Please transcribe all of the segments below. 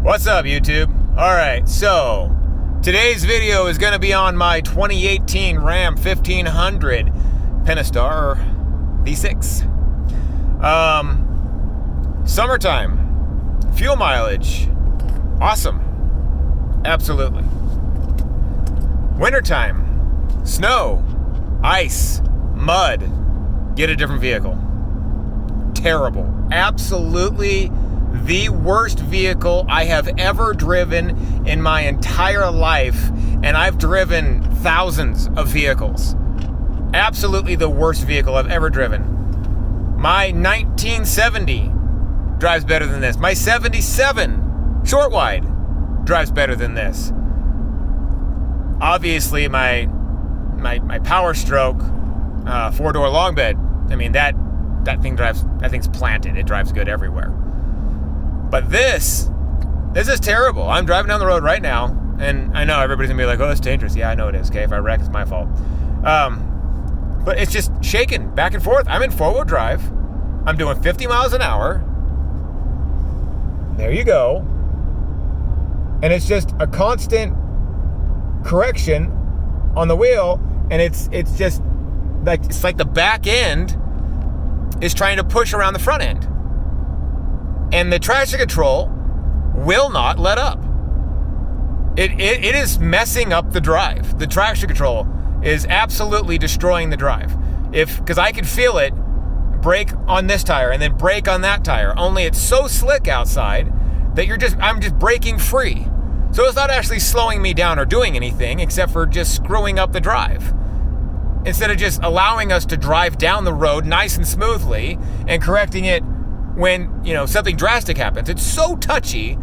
What's up, YouTube? Alright, so today's video is going to be on my 2018 Ram 1500 Pentastar V6. Summertime, fuel mileage, awesome, absolutely. Wintertime, snow, ice, mud, get a different vehicle. Terrible, absolutely the worst vehicle I have ever driven in my entire life, and I've driven thousands of vehicles. Absolutely the worst vehicle I've ever driven. My 1970 drives better than this. My 77 short wide drives better than this. Obviously, my Power Stroke 4-door long bed. I mean that thing's planted. It drives good everywhere. But this is terrible. I'm driving down the road right now, and I know everybody's gonna be like, "Oh, it's dangerous." Yeah, I know it is. Okay, if I wreck, it's my fault. But it's just shaking back and forth. I'm in 4-wheel drive. I'm doing 50 miles an hour. There you go. And it's just a constant correction on the wheel, and it's just like the back end is trying to push around the front end. And the traction control will not let up. It is messing up the drive. The traction control is absolutely destroying the drive. Because I can feel it brake on this tire and then brake on that tire. Only it's so slick outside that I'm just braking free. So it's not actually slowing me down or doing anything except for just screwing up the drive. Instead of just allowing us to drive down the road nice and smoothly and correcting it when, something drastic happens. It's so touchy.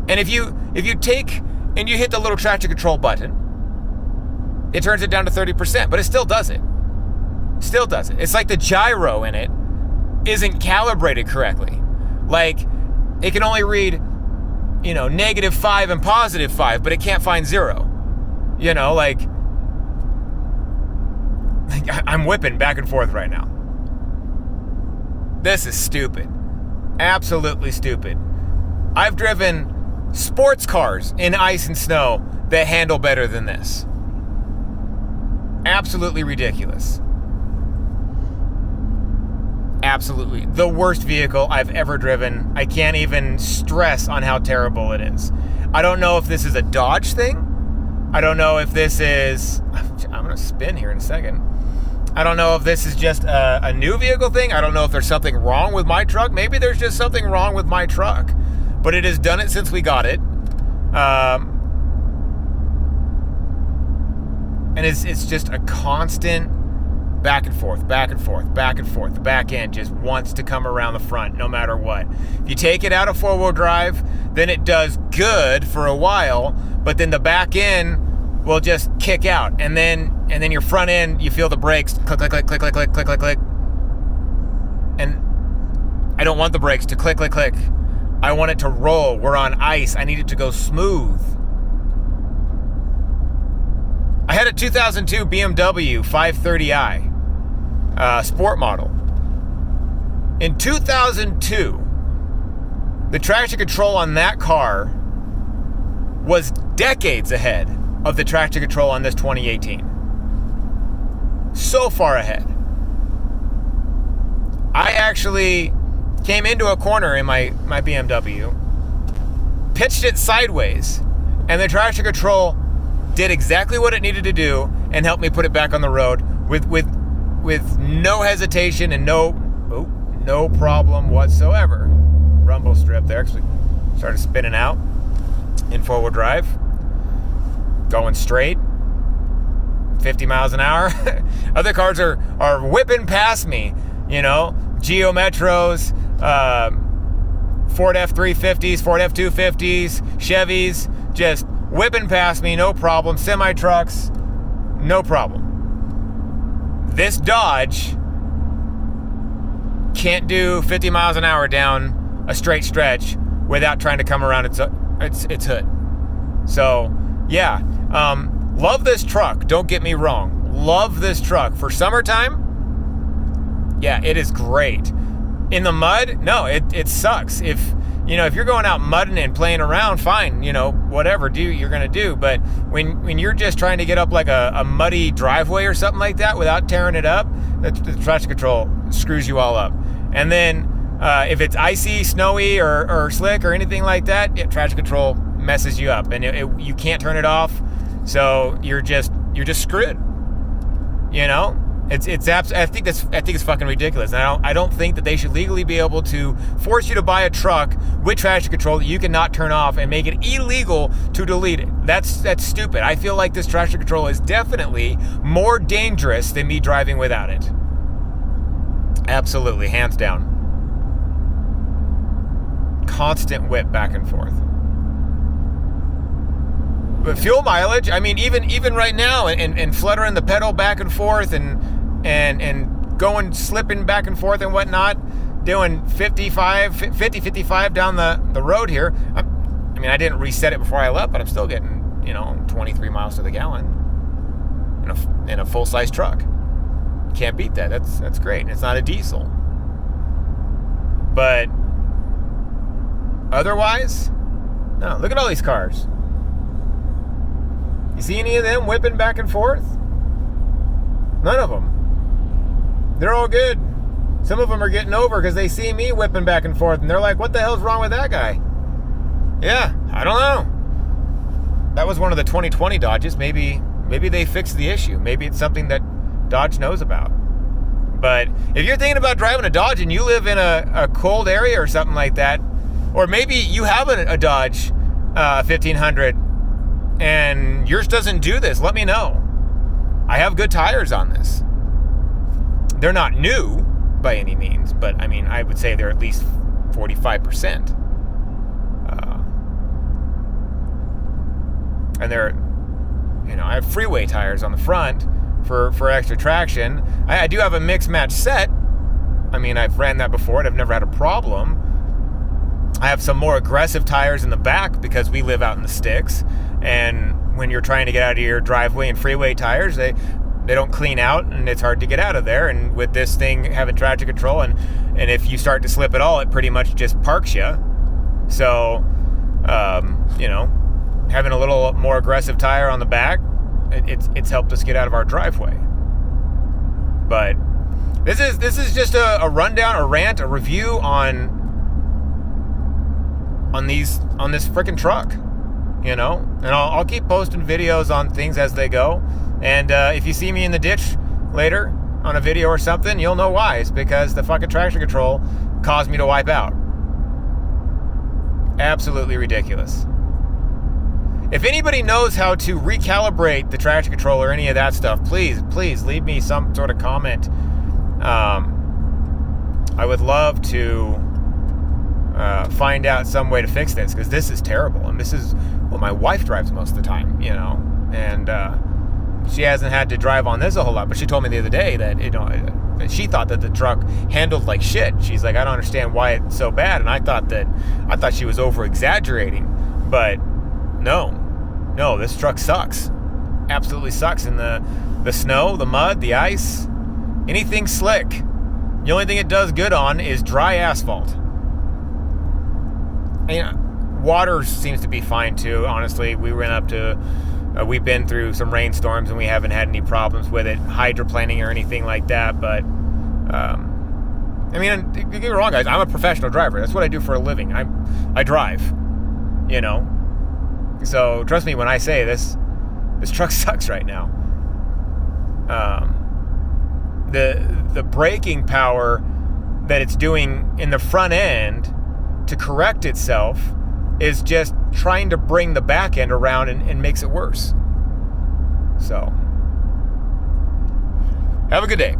And if you take and you hit the little traction control button, it turns it down to 30%, but it still does it. Still does it. It's like the gyro in it isn't calibrated correctly. Like, it can only read, -5 and +5, but it can't find 0. I'm whipping back and forth right now. This is stupid. Absolutely stupid. I've driven sports cars in ice and snow that handle better than this. Absolutely ridiculous. Absolutely. The worst vehicle I've ever driven. I can't even stress on how terrible it is. I don't know if this is a Dodge thing. I don't know if this is... I'm going to spin here in a second. I don't know if this is just a new vehicle thing. I don't know if there's something wrong with my truck. Maybe there's just something wrong with my truck. But it has done it since we got it. And it's just a constant back and forth, back and forth, back and forth. The back end just wants to come around the front no matter what. If you take it out of 4-wheel drive, then it does good for a while, but then the back end will just kick out. And then your front end, you feel the brakes, click, click, click, click, click, click, click, click, click. And I don't want the brakes to click, click, click. I want it to roll. We're on ice. I need it to go smooth. I had a 2002 BMW 530i sport model. In 2002, the traction control on that car was decades ahead of the traction control on this 2018. So far ahead. I actually came into a corner in my BMW, pitched it sideways, and the traction control did exactly what it needed to do and helped me put it back on the road with no hesitation and no problem whatsoever. Rumble strip there actually started spinning out in 4-wheel drive, going straight, 50 miles an hour. Other cars are whipping past me, Geo Metros, Ford F-350s, Ford F-250s, Chevys, just whipping past me, no problem. Semi-trucks, no problem. This Dodge can't do 50 miles an hour down a straight stretch without trying to come around its hood. So, yeah. Love this truck, don't get me wrong. Love this truck. For summertime, yeah, it is great. In the mud, no, it sucks. If if you're going out mudding and playing around, fine, whatever, you're going to do. But when you're just trying to get up like a muddy driveway or something like that without tearing it up, the traction control screws you all up. And then if it's icy, snowy, or slick or anything like that, traction control messes you up, and you can't turn it off. So you're just screwed. I think it's fucking ridiculous. And I don't think that they should legally be able to force you to buy a truck with traction control that you cannot turn off and make it illegal to delete it. That's stupid. I feel like this traction control is definitely more dangerous than me driving without it. Absolutely, hands down. Constant whip back and forth. But fuel mileage, I mean, even right now, and fluttering the pedal back and forth, and slipping back and forth and whatnot, doing 55 down the road here. I didn't reset it before I left, but I'm still getting 23 miles to the gallon in a full size truck. Can't beat that. That's great. It's not a diesel. But otherwise, no. Look at all these cars. You see any of them whipping back and forth? None of them. They're all good. Some of them are getting over because they see me whipping back and forth, and they're like, what the hell's wrong with that guy? Yeah, I don't know. That was one of the 2020 Dodges. Maybe they fixed the issue. Maybe it's something that Dodge knows about. But if you're thinking about driving a Dodge and you live in a cold area or something like that, or maybe you have a Dodge 1500 and yours doesn't do this, let me know. I have good tires on this. They're not new by any means, but I would say they're at least 45%. And they're, I have freeway tires on the front for extra traction. I do have a mix match set. I've ran that before and I've never had a problem. I have some more aggressive tires in the back because we live out in the sticks, and when you're trying to get out of your driveway and freeway tires, they don't clean out and it's hard to get out of there. And with this thing having traction control, and if you start to slip at all, it pretty much just parks you. So having a little more aggressive tire on the back, it's helped us get out of our driveway. But this is just a rundown, a rant, a review on this freaking truck, and I'll keep posting videos on things as they go. And if you see me in the ditch later on a video or something, you'll know why. It's because the fucking traction control caused me to wipe out. Absolutely ridiculous. If anybody knows how to recalibrate the traction control or any of that stuff, please leave me some sort of comment. I would love to find out some way to fix this, because this is terrible, and this is what my wife drives most of the time, and she hasn't had to drive on this a whole lot, but she told me the other day that she thought that the truck handled like shit. She's like, I don't understand why it's so bad, and I thought she was over exaggerating, but no, this truck sucks. Absolutely sucks. In the snow, the mud, the ice, anything slick. The only thing it does good on is dry asphalt. Water seems to be fine too. Honestly, we've been through some rainstorms and we haven't had any problems with it, hydroplaning or anything like that. But don't get me wrong, guys. I'm a professional driver. That's what I do for a living. I drive. So trust me when I say this truck sucks right now. The braking power that it's doing in the front end to correct itself is just trying to bring the back end around and makes it worse. So, have a good day.